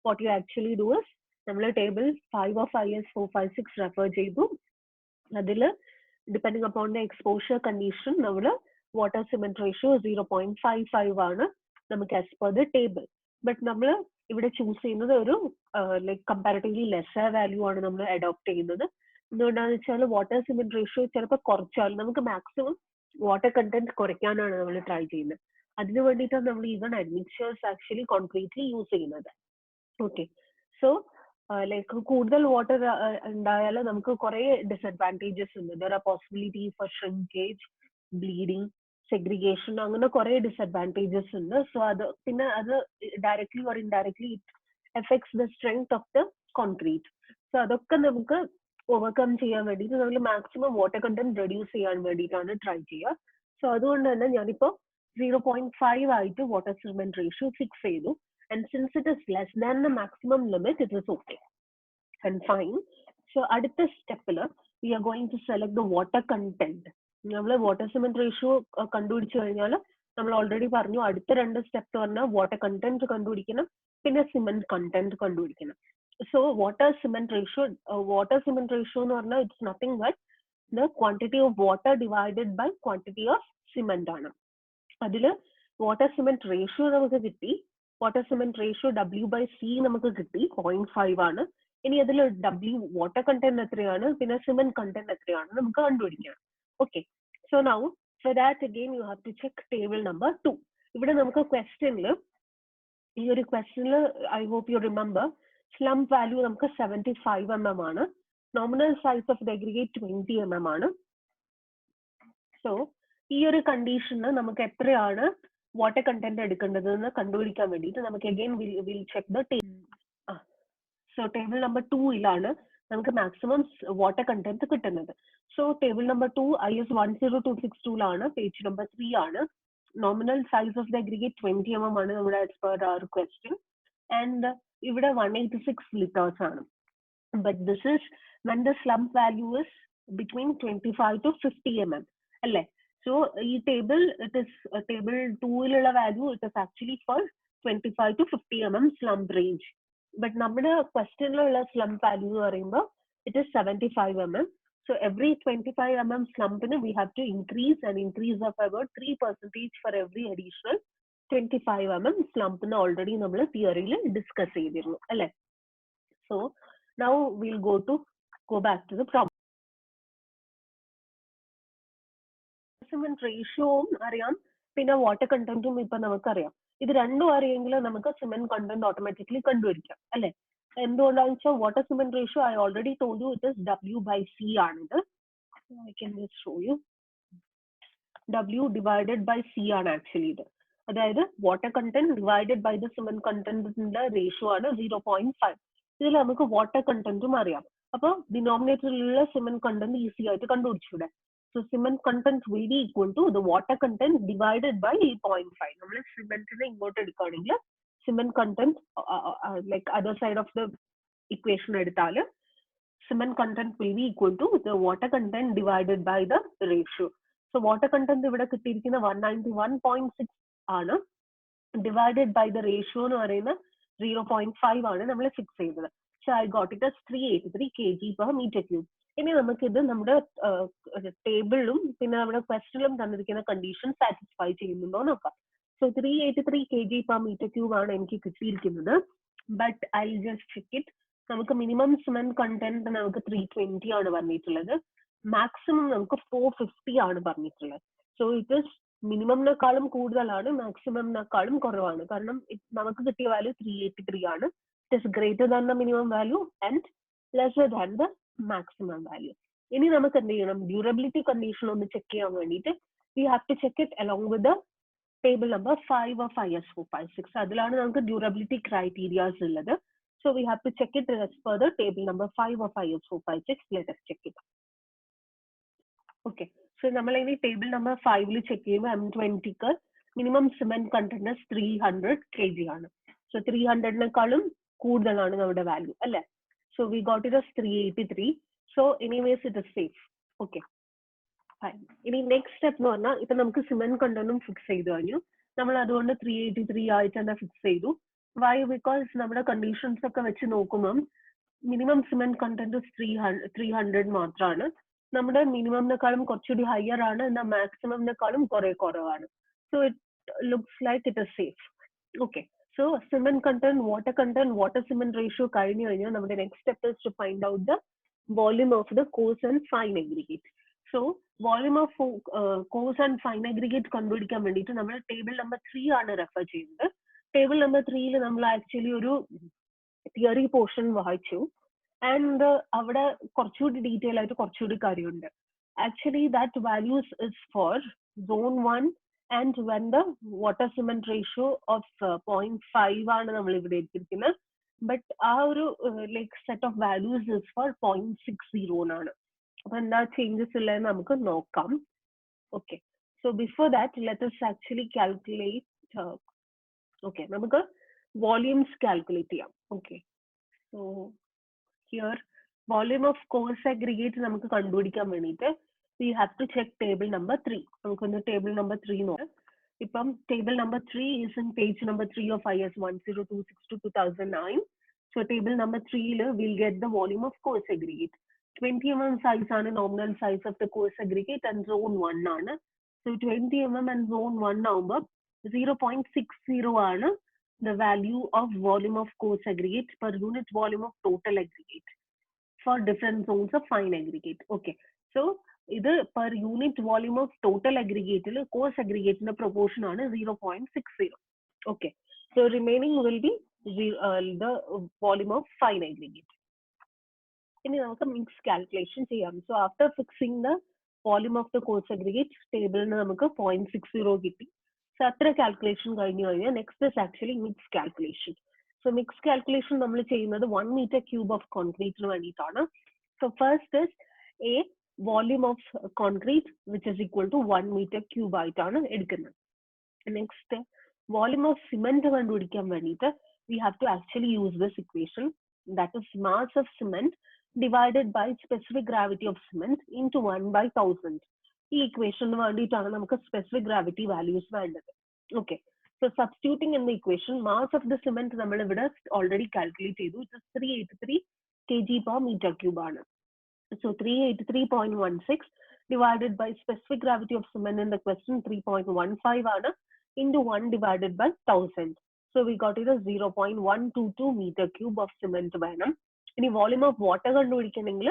what you actually do is table 5 of IS 456 refer ചെയ്തു. അതിൽ depending upon the exposure condition water cement ratio 0.55 ആണ് നമുക്ക് as per the table. But നമ്മൾ ഇവിടെ choose ചെയ്യുന്നത് ഒരു like comparatively lesser value ആണ് നമ്മൾ അഡോപ്റ്റ് ചെയ്യുന്നത്. എന്തുകൊണ്ടാണെന്ന് വെച്ചാൽ വാട്ടർ സിമെന്റ് റേഷ്യോ ചിലപ്പോൾ കുറച്ചാൽ നമുക്ക് മാക്സിമം വാട്ടർ കണ്ടന്റ് കുറയ്ക്കാനാണ് നമ്മൾ ട്രൈ ചെയ്യുന്നത്. അതിന് വേണ്ടിയിട്ടാണ് നമ്മൾ ഈവൻ അഡ്മിക്ചേഴ്സ് ആക്ച്വലി കോൺക്രീറ്റ്ലി യൂസ് ചെയ്യുന്നത്. ഓക്കെ, സോ ലൈക്ക് കൂടുതൽ വാട്ടർ ഉണ്ടായാൽ നമുക്ക് കുറെ ഡിസഡ്വാൻറ്റേജസ് ഉണ്ട്. There are possibility four shrinkage, bleeding, segregation, അങ്ങനെ കുറെ ഡിസഡ്വാൻറ്റേജസ് ഉണ്ട്. സോ അത് പിന്നെ അത് directly or indirectly it effects the strength of the concrete. So അതൊക്കെ നമുക്ക് ഓവർകം ചെയ്യാൻ വേണ്ടിയിട്ട് നമ്മൾ മാക്സിമം വാട്ടർ കണ്ടന്റ് റെഡ്യൂസ് ചെയ്യാൻ വേണ്ടിയിട്ടാണ് ട്രൈ ചെയ്യുക. സോ അതുകൊണ്ട് തന്നെ ഞാനിപ്പോൾ 0.5 ആയിട്ട് വാട്ടർ സിമെന്റ് റേഷ്യോ ഫിക്സ് ചെയ്തു. And since it is less than the maximum limit, it is okay and fine. So അടുത്ത സ്റ്റെപ്പിൽ we are going to select the water content. നമ്മൾ വാട്ടർ സിമെന്റ് റേഷ്യോ കണ്ടുപിടിച്ചു കഴിഞ്ഞാൽ നമ്മൾ ഓൾറെഡി പറഞ്ഞു അടുത്ത രണ്ട് സ്റ്റെപ്പ് പറഞ്ഞാൽ വാട്ടർ കണ്ടന്റ് കണ്ടുപിടിക്കണം, പിന്നെ സിമെന്റ് കണ്ടന്റ് കണ്ടുപിടിക്കണം. സോ വാട്ടർ സിമെന്റ് റേഷ്യോ എന്ന് പറഞ്ഞാൽ it's nothing but the quantity of water divided by quantity of cement ആണ്. അതിൽ വാട്ടർ സിമെന്റ് റേഷ്യോ നമുക്ക് കിട്ടി. വാട്ടർ സിമെന്റ് റേഷ്യോ W/C നമുക്ക് കിട്ടി 0.5 ആണ്. ഇനി അതിൽ വാട്ടർ കണ്ടന്റ് എത്രയാണ്, പിന്നെ സിമെന്റ് കണ്ടന്റ് എത്രയാണ് നമുക്ക് കണ്ടുപിടിക്കണം. Okay, so now for that again you have to check table number 2. ഇവിടെ നമുക്ക് ഈ ഒരു ക്വസ്റ്റ്യനിൽ I hope you remember slump value നമുക്ക് 75 mm ആണ്. Nominal size of the aggregate 20 mm ആണ്. സോ ഈ ഒരു കണ്ടീഷന് നമുക്ക് എത്രയാണ് വാട്ടർ കണ്ടന്റ് എടുക്കേണ്ടതെന്ന് കണ്ടുപിടിക്കാൻ വേണ്ടിയിട്ട് നമുക്ക് again will check the table. So table number 2 നമുക്ക് മാക്സിമം വാട്ടർ കണ്ടന്റ് കിട്ടുന്നത്. So table number 2 IS 10262 page number 3 ആണ്. Nominal size of the aggregate 20 mm ആണ് നമ്മുടെ as per hour question. And ഇവിടെ 186 liters ആണ്. But this is when the slump value is between 25 to 50 mm അല്ലേ? So ഈ table, it is table 2 value, it is actually for 25 to 50 mm slump range. But നമ്മുടെ ക്വസ്റ്റ്യനിലുള്ള slump value എന്ന് പറയുമ്പോൾ it is 75 mm. So every 25 mm slump we have to increase of about 3% for every additional 25 mm slump already നമ്മൾ തിയറിയിൽ discuss ചെയ്തിരുന്നു അല്ലേ? So now we'll go back to the problem. Cement റേഷ്യോവും അറിയാം, പിന്നെ water കണ്ടന്റും ഇപ്പൊ നമുക്കറിയാം. ഇത് രണ്ടും അറിയെങ്കിൽ നമുക്ക് സിമെന്റ് കണ്ടന്റ് ഓട്ടോമാറ്റിക്കലി കണ്ടുപിടിക്കാം അല്ലെ? എന്തുകൊണ്ടാണെന്ന് വെച്ചാൽ water cement ratio I already told you it is W/C ആണിത്. I can just show you. W/C ആണ് ആക്ച്വലി ഇത്. അതായത് water content divided by the cement കണ്ടന്റിന്റെ റേഷ്യോ ആണ് 0.5. ഇതിൽ നമുക്ക് വാട്ടർ കണ്ടന്റും അറിയാം. അപ്പൊ ഡിനോമിനേറ്ററിലുള്ള സിമെന്റ് കണ്ടന്റ് ഈസി ആയിട്ട് കണ്ടുപിടിച്ചൂടെ? So cement content will be equal to the water content divided by 0.5. നമ്മൾ സിമെന്റിനെ ഇങ്ങോട്ട് എടുക്കുകയാണെങ്കിൽ cement content like other side of the equation എടുത്താൽ cement content will be equal to the water content divided by the ratio. So water content ഇവിടെ കിട്ടിയിരിക്കുന്ന 191.6 ആണ്. Divided by the ratio എന്ന് പറയുന്ന 0.5 ആണ് നമ്മൾ ഫിക്സ് ചെയ്തത്. So I got it as 383 kg/m³. ഇനി നമുക്ക് ഇത് നമ്മുടെ ടേബിളിലും പിന്നെ നമ്മുടെ ക്വസ്റ്റ്യനിലും തന്നിരിക്കുന്ന കണ്ടീഷൻ സാറ്റിസ്ഫൈ ചെയ്യുന്നുണ്ടോ നോക്കാം. സോ 383 kg/m³ ആണ് എനിക്ക് കിട്ടിയിരിക്കുന്നത്. But I just check it. നമുക്ക് മിനിമം സിമെന്റ് കണ്ടന്റ് നമുക്ക് 320 ആണ് പറഞ്ഞിട്ടുള്ളത്. മാക്സിമം നമുക്ക് 450 ആണ് പറഞ്ഞിട്ടുള്ളത്. സോ ഇറ്റ് ഇസ് മിനിമംനേക്കാളും കൂടുതലാണ്, മാക്സിമംനേക്കാളും കുറവാണ്. കാരണം നമുക്ക് കിട്ടിയ വാല്യൂ 383 ആണ്. It is greater than the minimum value and lesser than the maximum value. ഇനി നമുക്ക് എന്ത് ചെയ്യണം? ഡ്യൂറബിലിറ്റി കണ്ടീഷൻ ഒന്ന് ചെക്ക് ചെയ്യാൻ വേണ്ടിയിട്ട് we have to check it along with the table number 5 of IS 456. അതിലാണ് നമുക്ക് ഡ്യൂറബിലിറ്റി ക്രൈറ്റീരിയാസ് ഉള്ളത്. So we have to check it as per the table number 5 of IS 456. Let us check it. Okay, so നമ്മൾ ഇനി table number 5 check ചെയ്യുമ്പോൾ M20ക്ക് minimum cement content 300 kg ആണ്. So 300-നേക്കാളും കൂടുതലാണ് നമ്മുടെ value അല്ലേ? So we got it as 383. So anyways it is safe. Okay, fine. ഇനി next step എന്ന് പറഞ്ഞാൽ ഇപ്പൊ നമുക്ക് സിമെന്റ് കണ്ടന്റും ഫിക്സ് ചെയ്തു കഴിഞ്ഞു. നമ്മൾ അതുകൊണ്ട് 383 ആയിട്ട് തന്നെ ഫിക്സ് ചെയ്തു. Why? Because നമ്മുടെ കണ്ടീഷൻസ് ഒക്കെ വെച്ച് നോക്കുമ്പം മിനിമം സിമെന്റ് കണ്ടന്റ് 300 മാത്രമാണ്. നമ്മുടെ മിനിമംനെക്കാളും കുറച്ചുകൂടി ഹയർ ആണ്, എന്നാൽ മാക്സിമംനെക്കാളും കുറെ കുറവാണ്. So it looks like it is safe. Okay, so cement content, water cement ratio കഴിഞ്ഞു കഴിഞ്ഞാൽ നമ്മുടെ next step is to find out the volume of the coarse and fine aggregate. So volume of coarse and fine aggregate കണ്ടുപിടിക്കാൻ വേണ്ടിയിട്ട് നമ്മൾ table number 3 ആണ് refer ചെയ്യുന്നത്. Table number 3 നമ്മൾ actually ഒരു തിയറി പോർഷൻ വായിച്ചു, ആൻഡ് അവിടെ കുറച്ചുകൂടി ഡീറ്റെയിൽ ആയിട്ട് കുറച്ചുകൂടി കാര്യമുണ്ട്. Actually that values is for zone 1 and when the water cement ratio of 0.5 ആണ് നമ്മൾ ഇവിടെ എടുത്തിരിക്കുന്നത്. ബട്ട് ആ ഒരു like set of values is for 0.60 ആണ്. അപ്പൊ എന്താ ചേഞ്ചസ് ഉള്ളതെന്ന് നമുക്ക് നോക്കാം. Okay, so before that let us actually calculate. Okay, നമുക്ക് വോള്യൂംസ് കാൽക്കുലേറ്റ് ചെയ്യാം. Okay, so here volume of coarse aggregate നമുക്ക് കണ്ടുപിടിക്കാൻ വേണ്ടിയിട്ട് we have to check table number 3. നമുക്കൊന്ന് ടേബിൾ നമ്പർ 3 നോക്കാം. ഇപ്പം table number 3 is in page number 3 of IS 1026/2009. So table number 3 we'll get the volume of course aggregate. 20 mm size ആണ് nominal size of the course aggregate and zone 1 ആണ്. So 20 mm and zone 1 ആവുമ്പോൾ 0.60 ആണ് the value of volume of coarse aggregate per unit volume of total aggregate for different zones of fine aggregate. Okay, so ഇത് per unit volume of total aggregate coarse aggregate ന്റെ proportion ആണ് 0.60. Okay, so remaining will be the volume of fine aggregate. ഇനി നമുക്ക് mix calculation ചെയ്യാം. So after fixing the volume of the coarse aggregate ടേബിളിന് നമുക്ക് 0.60 കിട്ടി. So അത്ര calculation കഴിഞ്ഞു കഴിഞ്ഞാൽ next is actually mix calculation. So mix calculation നമ്മൾ ചെയ്യുന്നത് 1 മീറ്റർ ക്യൂബ് ഓഫ് കോൺക്രീറ്റിന് വേണ്ടിയിട്ടാണ്. So first is a volume of concrete which is equal to 1 metre cube ആയിട്ടാണ് എടുക്കുന്നത്. നെക്സ്റ്റ് വോള്യൂം ഓഫ് സിമെന്റ് കണ്ടുപിടിക്കാൻ വേണ്ടിയിട്ട് we have to actually use this equation, that is mass of cement divided by specific gravity of cement into 1/1000. ഈ ഇക്വേഷന് വേണ്ടിയിട്ടാണ് നമുക്ക് specific gravity values വേണ്ടത്. Okay, so substituting in the equation mass of the cement നമ്മൾ ഇവിടെ already calculate ചെയ്തു. It is 383 kg/m³ ആണ്. So 383.16 divided by specific gravity of cement in the question 3.15 ആണ് into 1 divided by 1000. So we got it as 0.122 meter cube of cement വേണം. ഇനി volume of water കണ്ടുപിടിക്കണമെങ്കിൽ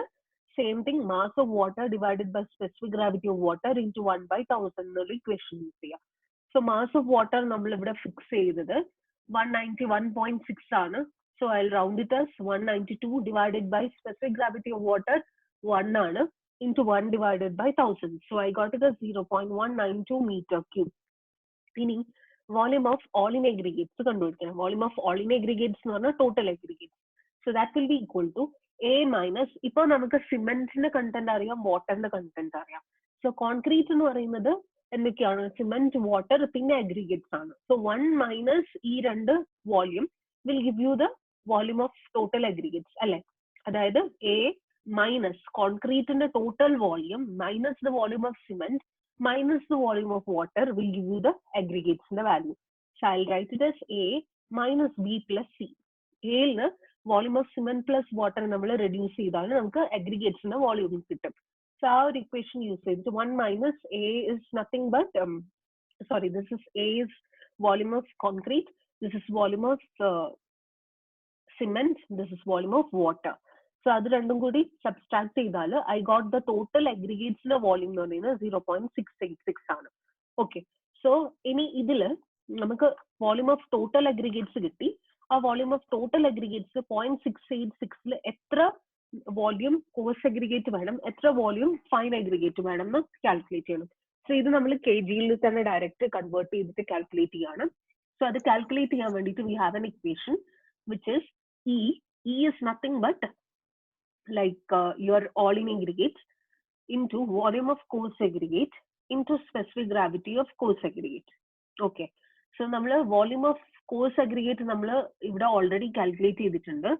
same thing, mass of water divided by specific gravity of water into 1/1000 എന്നുള്ള equation use ചെയ്യാം. So mass of water നമ്മൾ ഇവിടെ fix ചെയ്തത് 191.6 ആണ്. So I round it as 192 divided by specific gravity of water 1 ആണ് into 1 divided by 1000. So I got it as 0.192 meter cube. ഇനി volume of all in aggregates കണ്ടുപിടിക്കണം. volume of all in aggregates എന്ന് പറഞ്ഞാൽ total aggregates. So that will be equal to A minus, ഇപ്പോൾ നമുക്ക് സിമെന്റിന്റെ content അറിയാം, വാട്ടറിന്റെ content അറിയാം. സോ കോൺക്രീറ്റ് എന്ന് പറയുന്നത് എന്തൊക്കെയാണ്? സിമെന്റ്, വാട്ടർ, പിന്നെ അഗ്രിഗേറ്റ്സ് ആണ്. സോ 1 മൈനസ് ഈ രണ്ട് volume will give you the volume of total aggregates അല്ലെ. അതായത് A മൈനസ് കോൺക്രീറ്റിന്റെ total volume minus the volume of cement minus the volume of water will give you the aggregates in the value. So I'll write it as A minus B plus C. A ന് volume of cement plus water നമ്മൾ reduce ചെയ്താൽ നമുക്ക് aggregates ന്റെ volume കിട്ടും. So ആ ഒരു equation use ചെയ്തിട്ട് 1 minus A is nothing but this is A is volume of concrete, this is volume of cement, this is volume of water. So അത് രണ്ടും കൂടി സബ്സ്ട്രാക്ട് ചെയ്താൽ ഐ ഗോട്ട് ദ ടോട്ടൽ അഗ്രിഗേറ്റ്സിന്റെ volume എന്ന് പറയുന്നത് 0.686 ആണ്. Okay, so ഇനി ഇതിൽ നമുക്ക് വോള്യൂം ഓഫ് ടോട്ടൽ അഗ്രിഗേറ്റ്സ് കിട്ടി. ആ വോള്യൂം ഓഫ് ടോട്ടൽ അഗ്രിഗേറ്റ്സ് 0.686 എത്ര വോള്യൂം കോഴ്സ് അഗ്രിഗേറ്റ് വേണം, എത്ര വോള്യൂം ഫൈൻ അഗ്രിഗേറ്റ് വേണം എന്ന് കാൽക്കുലേറ്റ് ചെയ്യണം. സോ ഇത് നമ്മൾ kg തന്നെ ഡയറക്റ്റ് കൺവേർട്ട് ചെയ്തിട്ട് കാൽക്കുലേറ്റ് ചെയ്യാണ്. സോ അത് കാൽക്കുലേറ്റ് ചെയ്യാൻ വേണ്ടിയിട്ട് we have an equation which is E is nothing but like your all in aggregates into volume of coarse aggregate into specific gravity of coarse aggregate. Okay, so നമ്മൾ volume of coarse aggregate നമ്മൾ ഇവിടെ already calculate ചെയ്തിട്ടുണ്ട്.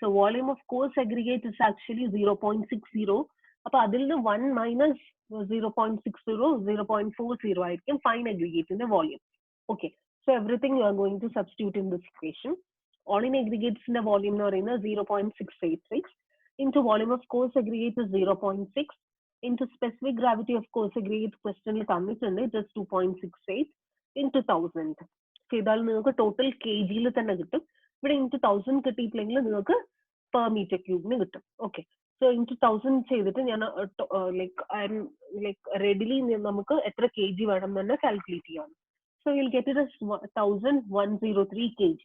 So volume of coarse aggregate is actually 0.60. അപ്പൊ അതിൽ നിന്ന് 1 minus 0.60 0.40 ആയിരിക്കും fine അഗ്രിഗേറ്റിന്റെ volume. Okay, so everything you are going to substitute in this equation. all in aggregates in the volume എന്ന് പറയുന്നത് 0.686 into volume of coarse aggregate is 0.6 into specific gravity of coarse aggregate questionൽ തന്നിട്ടുണ്ട് it is 2.68 into 1000 ചെയ്താൽ നിങ്ങൾക്ക് total kg ൽ തന്നെ കിട്ടും. ഇവിടെ into 1000 കിട്ടിയിട്ടില്ലെങ്കിൽ നിങ്ങൾക്ക് per meter cube കിട്ടും. ഓക്കെ, സോ into 1000 ചെയ്തിട്ട് ഞാൻ റെഡിലി നമുക്ക് എത്ര kg വേണം എന്ന് തന്നെ കാൽക്കുലേറ്റ് ചെയ്യാം. So you'll get it as 1103 kg.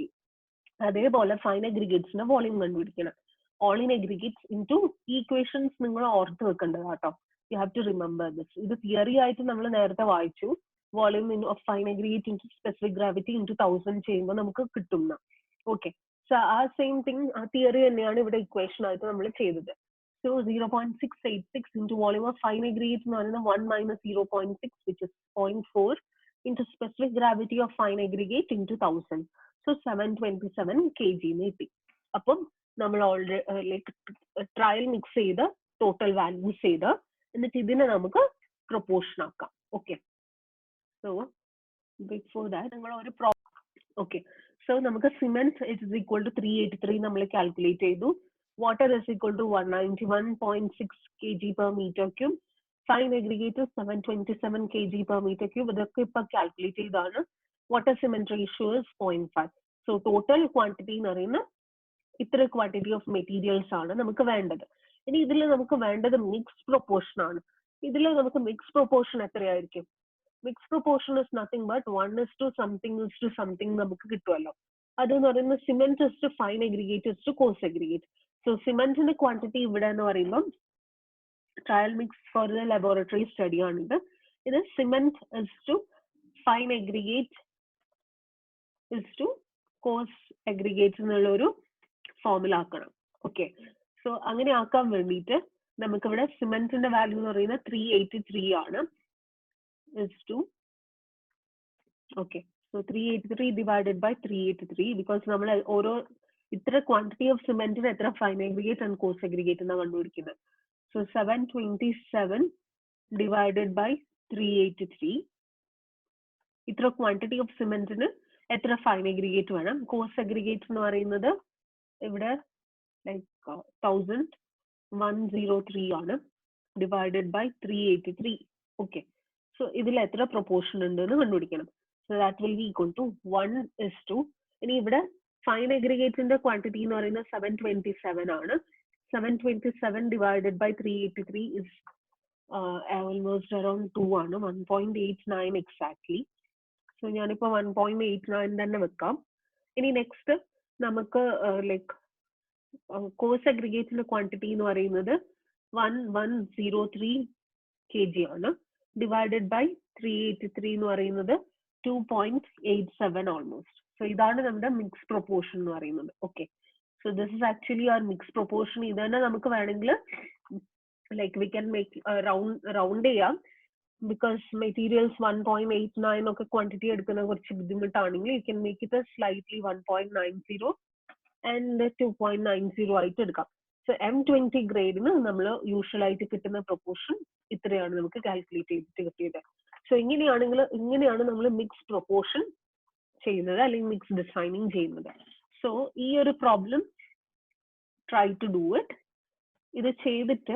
അതേപോലെ ഫൈൻ അഗ്രിഗേറ്റ്സിന്റെ വോളിയം കണ്ടുപിടിക്കണം. All in aggregates into equations നിങ്ങൾ ഓർത്ത് വെക്കേണ്ടത് കേട്ടോ. You have to remember this. ഇത് തിയറി ആയിട്ട് നമ്മൾ നേരത്തെ വായിച്ചു. Volume of fine aggregate into specific gravity into 1000 ചെയ്യുമ്പോൾ നമുക്ക് കിട്ടുന്ന. ഓക്കെ, സോ ആ സെയിം തിങ് ആ തിയറി തന്നെയാണ് ഇവിടെ ഇക്വേഷൻ ആയിട്ട് നമ്മൾ ചെയ്തത്. So 0.686 into volume of fine aggregate എന്ന് പറയുന്നത് 1 minus 0.6 which is 0.4 into specific gravity of fine aggregate into 1000. So 727 kg കിട്ടി. അപ്പം നമ്മൾ ഓൾറെഡി ട്രയൽ മിക്സ് ചെയ്ത് ടോട്ടൽ വാല്യൂസ് ചെയ്ത് എന്നിട്ട് ഇതിനെ നമുക്ക് പ്രൊപ്പോർഷൻ ആക്കാം. ഓക്കെ, സോ ബിഫോർ ദാറ്റ് നിങ്ങൾ ഒരു ഓക്കെ, സോ നമുക്ക് സിമെന്റ് ഇസ് ഈക്വൽ ടു 383 നമ്മൾ കാൽക്കുലേറ്റ് ചെയ്തു. Water is equal to 191.6 kg per meter cube. Fine aggregate 727 kg per meter cube. ഇതൊക്കെ ഇപ്പൊ കാൽക്കുലേറ്റ് ചെയ്താണ്. Water cement ratio is 0.5. So total quantity എന്ന് പറയുന്ന ഇത്ര ക്വാണ്ടിറ്റി ഓഫ് മെറ്റീരിയൽസ് ആണ് നമുക്ക് വേണ്ടത്. ഇനി ഇതിൽ നമുക്ക് വേണ്ടത് മിക്സ് പ്രൊപ്പോർഷൻ ആണ്. ഇതിൽ നമുക്ക് മിക്സ് പ്രൊപ്പോർഷൻ എത്രയായിരിക്കും? Mix proportion is nothing but 1:something നമുക്ക് കിട്ടുമല്ലോ. അതെന്ന് പറയുന്നത് cement is to fine aggregate is to coarse aggregate. So സിമെന്റിന്റെ ക്വാണ്ടിറ്റി ഇവിടെ എന്ന് പറയുമ്പോൾ trial mix for the laboratory study ആണിത്. ഇത് cement is to fine aggregate is to coarse aggregate എന്നുള്ള ഒരു ഫോർമുല ആക്കണം. ഓക്കെ, സോ അങ്ങനെ ആക്കാൻ വേണ്ടിയിട്ട് നമുക്ക് ഇവിടെ സിമെന്റിന്റെ വാല്യൂ എന്ന് പറയുന്നത് 383 ആണ്. is to okay, so 383 divided by 383 because നമ്മൾ ഓരോ ഇത്ര ക്വാണ്ടിറ്റി ഓഫ് സിമെന്റിന് എത്ര fine aggregate and coarse aggregate എന്നാണ് കണ്ടുപിടിക്കുന്നത്. So 727 divided by 383. ഇത്ര ക്വാണ്ടിറ്റി ഓഫ് സിമെന്റിന് എത്ര ഫൈൻ അഗ്രിഗേറ്റ് വേണം? കോഴ്സ് അഗ്രിഗേറ്റ് എന്ന് പറയുന്നത് ഇവിടെ 1103 ആണ് ഡിവൈഡഡ് ബൈ 383. ഓക്കെ, സോ ഇതിൽ എത്ര പ്രൊപ്പോർഷൻ ഉണ്ട് എന്ന് കണ്ടുപിടിക്കണം. So that will be equal to 1:2. ഇനി ഇവിടെ ഫൈൻ അഗ്രിഗേറ്റിന്റെ ക്വാണ്ടിറ്റി എന്ന് പറയുന്നത് 727 ആണ്. 727 divided by 383 is almost around 2 ആണ്, 1.89 exactly. സോ ഞാനിപ്പോ 1.89 തന്നെ വെക്കാം. ഇനി നെക്സ്റ്റ് നമുക്ക് കോഴ്സ് അഗ്രിഗേറ്റിന്റെ ക്വാണ്ടിറ്റി എന്ന് പറയുന്നത് 1103 kg ആണ് ഡിവൈഡഡ് ബൈ 383 എന്ന് പറയുന്നത് 2.87 ഓൾമോസ്റ്റ്. സോ ഇതാണ് നമ്മുടെ മിക്സ് പ്രൊപ്പോർഷൻ എന്ന് പറയുന്നത്. Okay, so this is actually our mixed proportion. ഇതന്നെ നമുക്ക് വേണമെങ്കിൽ we can make round ചെയ്യാം because materials 1.89 ഒക്കെ ക്വാണ്ടിറ്റി എടുക്കുന്ന കുറച്ച് ബുദ്ധിമുട്ടാണെങ്കിൽ you can make it a slightly 1.90 and 2.90 ആയിട്ട് എടുക്കാം. സോ M20 ഗ്രേഡിന് നമ്മൾ യൂഷ്വൽ ആയിട്ട് കിട്ടുന്ന പ്രൊപ്പോർഷൻ ഇത്രയാണ് നമുക്ക് കാൽക്കുലേറ്റ് ചെയ്തിട്ട് കിട്ടിയത്. സോ ഇങ്ങനെയാണ് നമ്മൾ മിക്സ് പ്രൊപ്പോർഷൻ ചെയ്യുന്നത് അല്ലെങ്കിൽ മിക്സ് ഡിസൈനിങ് ചെയ്യുന്നത്. സോ ഈ ഒരു problem try to do it. ഇത് ചെയ്തിട്ട്